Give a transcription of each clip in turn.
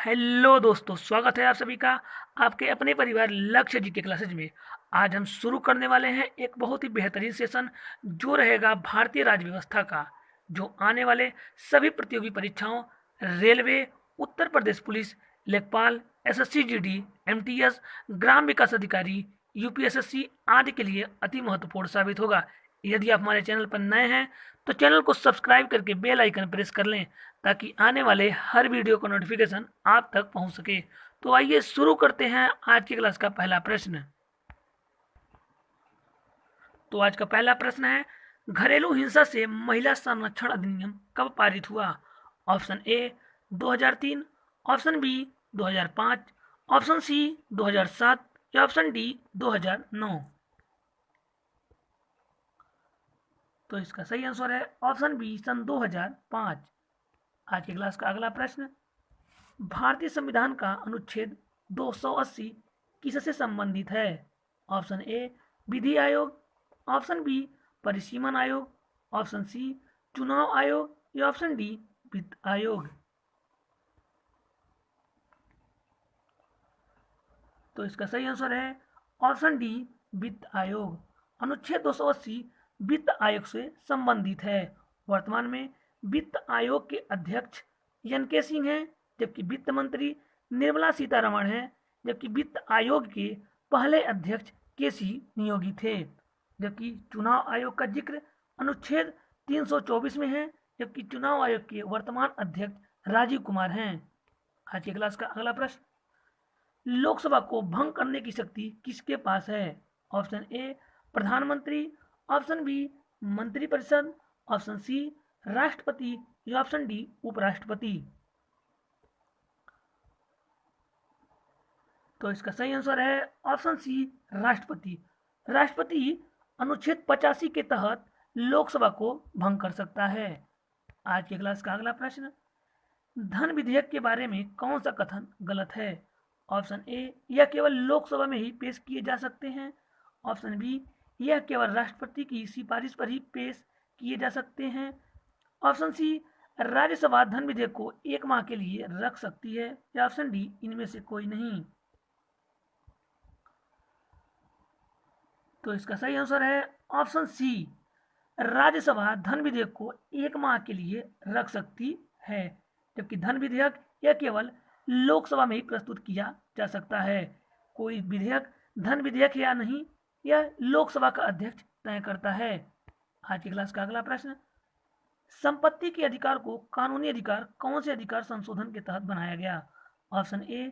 Hello दोस्तों, स्वागत है आप सभी का आपके अपने परिवार लक्ष्य जी के क्लासेज में। आज हम शुरू करने वाले हैं एक बहुत ही बेहतरीन सेशन जो रहेगा भारतीय राज्य व्यवस्था का, जो आने वाले सभी प्रतियोगी परीक्षाओं, रेलवे, उत्तर प्रदेश पुलिस, लेखपाल, एसएससी जीडी, एमटीएस, ग्राम विकास अधिकारी, यूपीएसएससी आदि के लिए अति महत्वपूर्ण साबित होगा। यदि आप हमारे चैनल पर नए हैं तो चैनल को सब्सक्राइब करके बेल आइकन प्रेस कर लें ताकि आने वाले हर वीडियो का नोटिफिकेशन आप तक पहुंच सके। तो आइए शुरू करते हैं आज की क्लास का पहला प्रश्न। तो आज का पहला प्रश्न है, घरेलू हिंसा से महिला संरक्षण अधिनियम कब पारित हुआ? Option A 2003, option B 2005, option C 2007 या ऑप्शन डी 2009। तो इसका सही आंसर है ऑप्शन बी सन 2005। आज की क्लास का अगला प्रश्न, भारतीय संविधान का अनुच्छेद 280 किससे संबंधित है? ऑप्शन ए विधि आयोग, ऑप्शन बी परिसीमन आयोग, ऑप्शन सी चुनाव आयोग या ऑप्शन डी वित्त आयोग। तो इसका सही आंसर है ऑप्शन डी वित्त आयोग। अनुच्छेद 280 वित्त आयोग से संबंधित है। वर्तमान में वित्त आयोग के अध्यक्ष एन के सिंह हैं, जबकि वित्त मंत्री निर्मला सीतारमण हैं, जबकि वित्त आयोग के पहले अध्यक्ष के सी नियोगी थे। जबकि चुनाव आयोग का जिक्र अनुच्छेद 324 में है, जबकि चुनाव आयोग के वर्तमान अध्यक्ष राजीव कुमार हैं। आज की क्लास का अगला प्रश्न, लोकसभा को भंग करने की शक्ति किसके पास है? ऑप्शन ए प्रधानमंत्री, ऑप्शन बी मंत्रिपरिषद, ऑप्शन सी राष्ट्रपति या ऑप्शन डी उपराष्ट्रपति। तो इसका सही आंसर है ऑप्शन सी राष्ट्रपति। राष्ट्रपति अनुच्छेद 85 के तहत लोकसभा को भंग कर सकता है। आज की क्लास का अगला प्रश्न, धन विधेयक के बारे में कौन सा कथन गलत है? ऑप्शन ए यह केवल लोकसभा में ही पेश किए जा सकते हैं, ऑप्शन बी यह केवल राष्ट्रपति की सिफारिश पर ही पेश किए जा सकते हैं, ऑप्शन सी राज्यसभा धन विधेयक को 1 माह के लिए रख सकती है या ऑप्शन डी इनमें से कोई नहीं। तो इसका सही आंसर है ऑप्शन सी, राज्यसभा धन विधेयक को 1 माह के लिए रख सकती है, जबकि धन विधेयक यह केवल लोकसभा में ही प्रस्तुत किया जा सकता है। कोई विधेयक धन विधेयक या नहीं, यह लोकसभा का अध्यक्ष तय करता है। आज की क्लास का अगला प्रश्न, संपत्ति के अधिकार को कानूनी अधिकार कौन से अधिकार संशोधन के तहत बनाया गया? ऑप्शन ए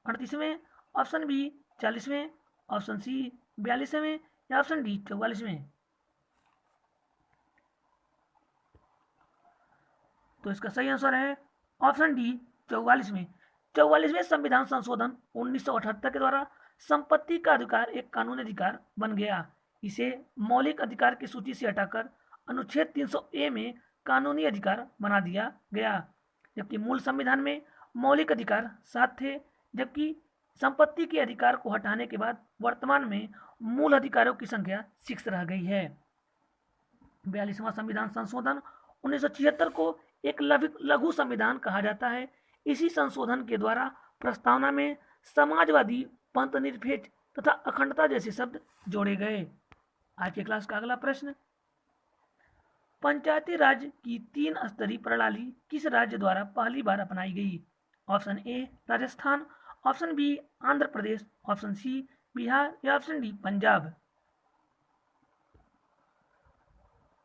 38वें, ऑप्शन बी 40वें, ऑप्शन सी 42वें या ऑप्शन डी 44वें। तो इसका सही आंसर है ऑप्शन डी 44वें। 44वें संविधान संशोधन 1978 के द्वारा संपत्ति का अधिकार एक कानूनी अधिकार बन गया। इसे मौलिक अधिकार की सूची से हटाकर अनुच्छेद 300 ए में कानूनी अधिकार बना दिया गया, जबकि मूल संविधान में मौलिक अधिकार 7 थे, जबकि संपत्ति के अधिकार को हटाने के बाद वर्तमान में मूल अधिकारों की संख्या 6 रह गई है। 42वां संविधान संशोधन 1976 को एक लघु संविधान कहा जाता है। इसी संशोधन के द्वारा प्रस्तावना में समाजवादी, पंथनिरपेक्ष तथा अखंडता जैसे शब्द जोड़े गए। आज के क्लास का अगला प्रश्न, पंचायती राज की 3 स्तरीय प्रणाली किस राज्य द्वारा पहली बार अपनाई गई? Option A Rajasthan, option B Andhra Pradesh, option C Bihar या ऑप्शन डी पंजाब।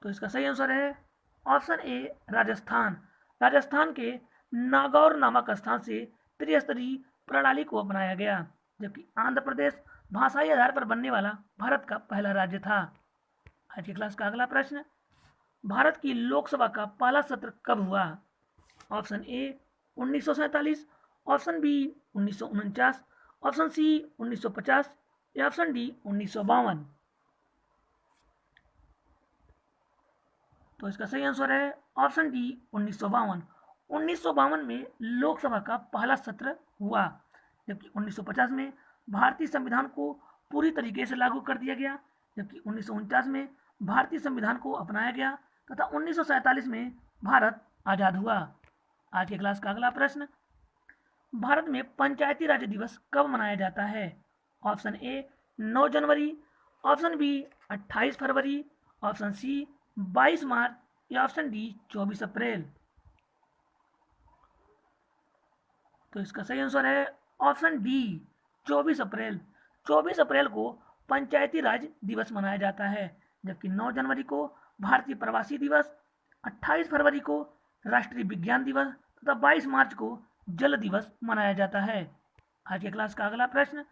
तो इसका सही आंसर है ऑप्शन ए राजस्थान। राजस्थान के नागौर नामक स्थान से त्रिस्तरीय प्रणाली को अपनाया गया, जबकि आंध्र प्रदेश भाषाई आधार पर बनने वाला भारत का पहला राज्य था। आज की क्लास का अगला प्रश्न, भारत की लोकसभा का पहला सत्र कब हुआ? Option A 1947, option B 1949, option C 1950 या ऑप्शन डी 1952। तो इसका सही आंसर है ऑप्शन डी 1952। 1952 में लोकसभा का पहला सत्र हुआ, जबकि 1950 में भारतीय संविधान को पूरी तरीके से लागू कर दिया गया, जबकि 1949 में भारतीय संविधान को अपनाया गया तथा 1947 में भारत आज़ाद हुआ। आज के क्लास का अगला प्रश्न, भारत में पंचायती राज दिवस कब मनाया जाता है? ऑप्शन ए 9 जनवरी, ऑप्शन बी 28 फरवरी, ऑप्शन सी 22 मार्च या ऑप्शन डी 24 अप्रैल। तो इसका सही आंसर है ऑप्शन डी 24 अप्रैल। 24 अप्रैल को पंचायती राज दिवस मनाया जाता है, जबकि 9 जनवरी को भारतीय प्रवासी दिवस, 28 फरवरी को राष्ट्रीय विज्ञान दिवस तथा 22 मार्च को जल दिवस मनाया जाता है। आज के क्लास का अगला प्रश्न,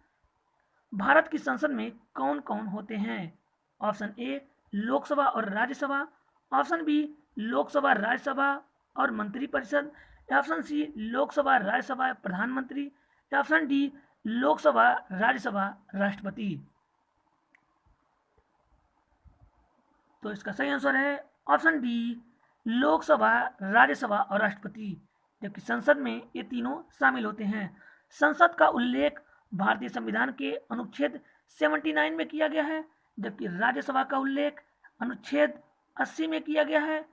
भारत की संसद में कौन कौन होते हैं? ऑप्शन ए लोकसभा और राज्यसभा, ऑप्शन बी लोकसभा राज्यसभा और मंत्रिपरिषद, या ऑप्शन सी लोकसभा राज्यसभा प्रधानमंत्री, या ऑप्शन डी लोकसभा राज्यसभा राष्ट्रपति। तो इसका सही आंसर है ऑप्शन डी लोकसभा राज्यसभा और राष्ट्रपति, जबकि संसद में ये तीनों शामिल होते हैं। संसद का उल्लेख भारतीय संविधान के अनुच्छेद 79 में किया गया है, जबकि राज्यसभा का उल्लेख अनुच्छेद 80 में किया गया है,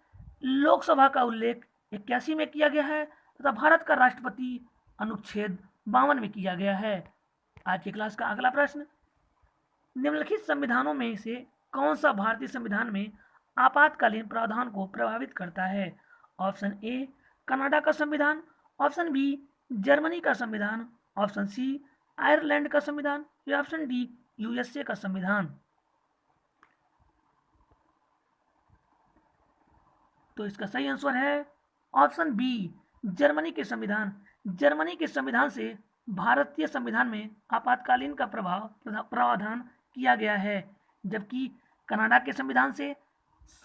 लोकसभा का उल्लेख 81 में किया गया है तथा भारत का राष्ट्रपति अनुच्छेद 52 में किया गया है। आज की क्लास का अगला प्रश्न, निम्नलिखित संविधानों में से कौन सा भारतीय संविधान में आपातकालीन प्रावधान को प्रभावित करता है? ऑप्शन ए कनाडा का संविधान, ऑप्शन बी जर्मनी का संविधान, ऑप्शन सी आयरलैंड का संविधान या ऑप्शन डी यूएसए का संविधान। तो इसका सही आंसर है ऑप्शन बी जर्मनी के संविधान। जर्मनी के संविधान से भारतीय संविधान में आपातकालीन का प्रावधान किया गया है, जबकि कनाडा के संविधान से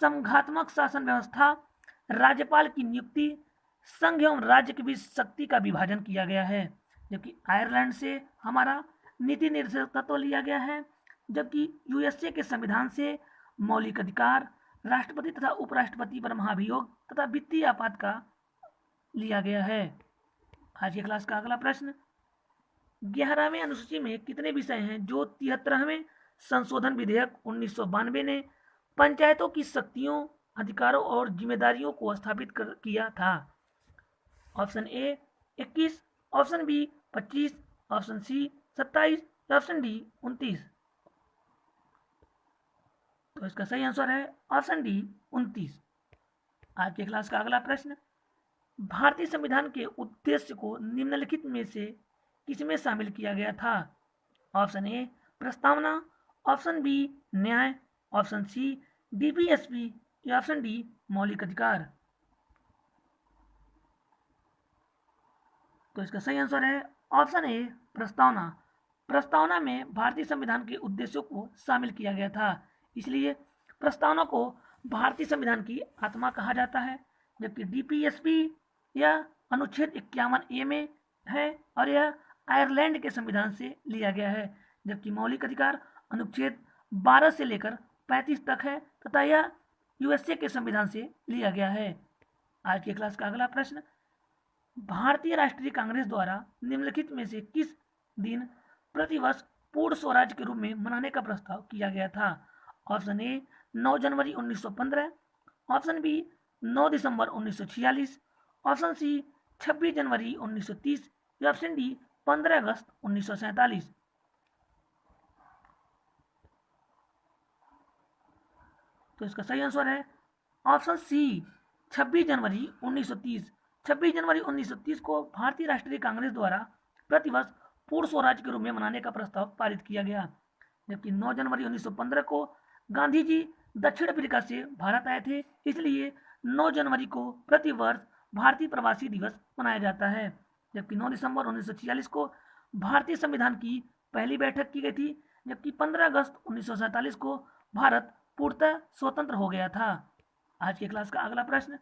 संघात्मक शासन व्यवस्था, राज्यपाल की नियुक्ति, संघ एवं राज्य के बीच शक्ति का विभाजन किया गया है, जबकि आयरलैंड से हमारा नीति निर्देशक तत्व लिया गया है, जबकि यूएसए के संविधान से मौलिक अधिकार, राष्ट्रपति तथा उपराष्ट्रपति पर महाभियोग तथा वित्तीय आपात का लिया गया है। आज की क्लास का अगला प्रश्न, 11वें अनुसूची में कितने विषय हैं जो 73वें संशोधन विधेयक 1992 ने पंचायतों की शक्तियों, अधिकारों और जिम्मेदारियों को स्थापित किया था? Option A 21, option B 25, option C 27, option D 29। तो इसका सही आंसर है ऑप्शन डी 29। आज के क्लास का अगला प्रश्न, भारतीय संविधान के उद्देश्य को निम्नलिखित में से किसमें शामिल किया गया था? ऑप्शन ए प्रस्तावना, ऑप्शन बी न्याय, ऑप्शन सी डीपीएसपी या ऑप्शन डी मौलिक अधिकार। तो इसका सही आंसर है ऑप्शन ए प्रस्तावना। प्रस्तावना में भारतीय संविधान के उद्देश्यों को शामिल किया गया था, इसलिए प्रस्तावना को भारतीय संविधान की आत्मा कहा जाता है, जबकि डीपीएसपी यह अनुच्छेद 51A में है और यह आयरलैंड के संविधान से लिया गया है, जबकि मौलिक अधिकार अनुच्छेद 12 से लेकर 35 तक है तथा यह यूएसए के संविधान से लिया गया है। आज की क्लास का अगला प्रश्न, भारतीय राष्ट्रीय कांग्रेस द्वारा निम्नलिखित में से किस दिन प्रतिवर्ष पूर्ण स्वराज के रूप में मनाने का प्रस्ताव किया गया था? ऑप्शन ए 9 जनवरी 1915, ऑप्शन बी 9 दिसंबर 1946, ऑप्शन सी 26 जनवरी 1930 या ऑप्शन डी 15 अगस्त 1947। तो इसका सही आंसर है ऑप्शन सी 26 जनवरी 1930। 26 जनवरी 1930 को भारतीय राष्ट्रीय कांग्रेस द्वारा प्रतिवर्ष पूर्ण स्वराज के रूप में मनाने का प्रस्ताव पारित किया गया, जबकि 9 जनवरी 1915 को गांधी जी दक्षिण अफ्रीका से भारत आए थे, इसलिए 9 जनवरी को प्रतिवर्ष भारतीय प्रवासी दिवस मनाया जाता है, जबकि 9 दिसंबर 1946 को भारतीय संविधान की पहली बैठक की गई थी, जबकि 15 अगस्त 1947 को भारत पूर्णतः स्वतंत्र हो गया था। आज के क्लास का अगला प्रश्न,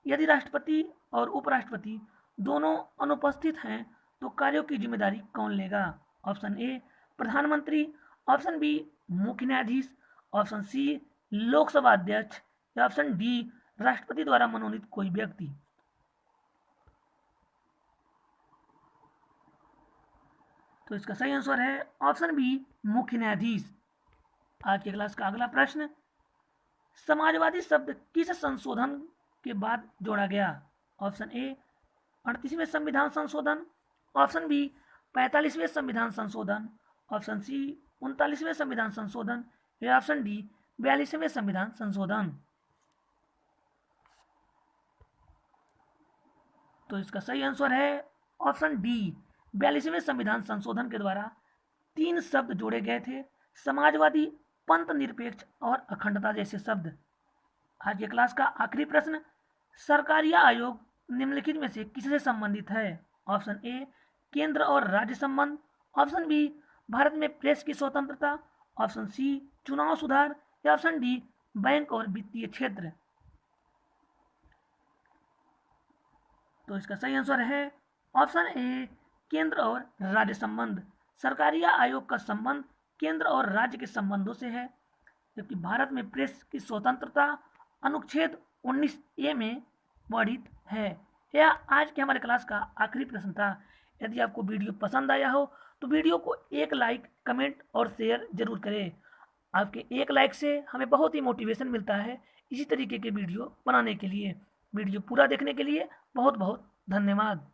यदि राष्ट्रपति और उपराष्ट्रपति दोनों अनुपस्थित हैं तो कार्यों की जिम्मेदारी कौन लेगा? ऑप्शन ए प्रधानमंत्री, ऑप्शन बी मुख्य न्यायाधीश, ऑप्शन सी लोकसभा अध्यक्ष या ऑप्शन डी राष्ट्रपति द्वारा मनोनीत कोई व्यक्ति। तो इसका सही आंसर है ऑप्शन बी मुख्य न्यायाधीश। आज के क्लास का अगला प्रश्न, समाजवादी शब्द किस संशोधन के बाद जोड़ा गया? ऑप्शन ए 38वें संविधान संशोधन, ऑप्शन बी 45वें संविधान संशोधन, ऑप्शन सी 39वें संविधान संशोधन या ऑप्शन डी 42वें संविधान संशोधन। तो इसका सही आंसर है ऑप्शन डी 42वें संविधान संशोधन के द्वारा 3 शब्द जोड़े गए थे, समाजवादी, पंथ निरपेक्ष और अखंडता जैसे शब्द। आज के क्लास का आखिरी प्रश्न, सरकारिया आयोग निम्नलिखित में से किससे संबंधित है? ऑप्शन ए केंद्र और राज्य संबंध, ऑप्शन बी भारत में प्रेस की स्वतंत्रता, ऑप्शन सी चुनाव सुधार या ऑप्शन डी बैंक और वित्तीय क्षेत्र। तो इसका सही आंसर है ऑप्शन ए केंद्र और राज्य संबंध। सरकारिया आयोग का संबंध केंद्र और राज्य के संबंधों से है, जबकि भारत में प्रेस की स्वतंत्रता अनुच्छेद 19A में वर्णित है। यह आज के हमारे क्लास का आखिरी प्रश्न था। यदि आपको वीडियो पसंद आया हो तो वीडियो को एक लाइक, कमेंट और शेयर जरूर करें। आपके एक लाइक से हमें बहुत ही मोटिवेशन मिलता है इसी तरीके के वीडियो बनाने के लिए। वीडियो पूरा देखने के लिए बहुत बहुत धन्यवाद।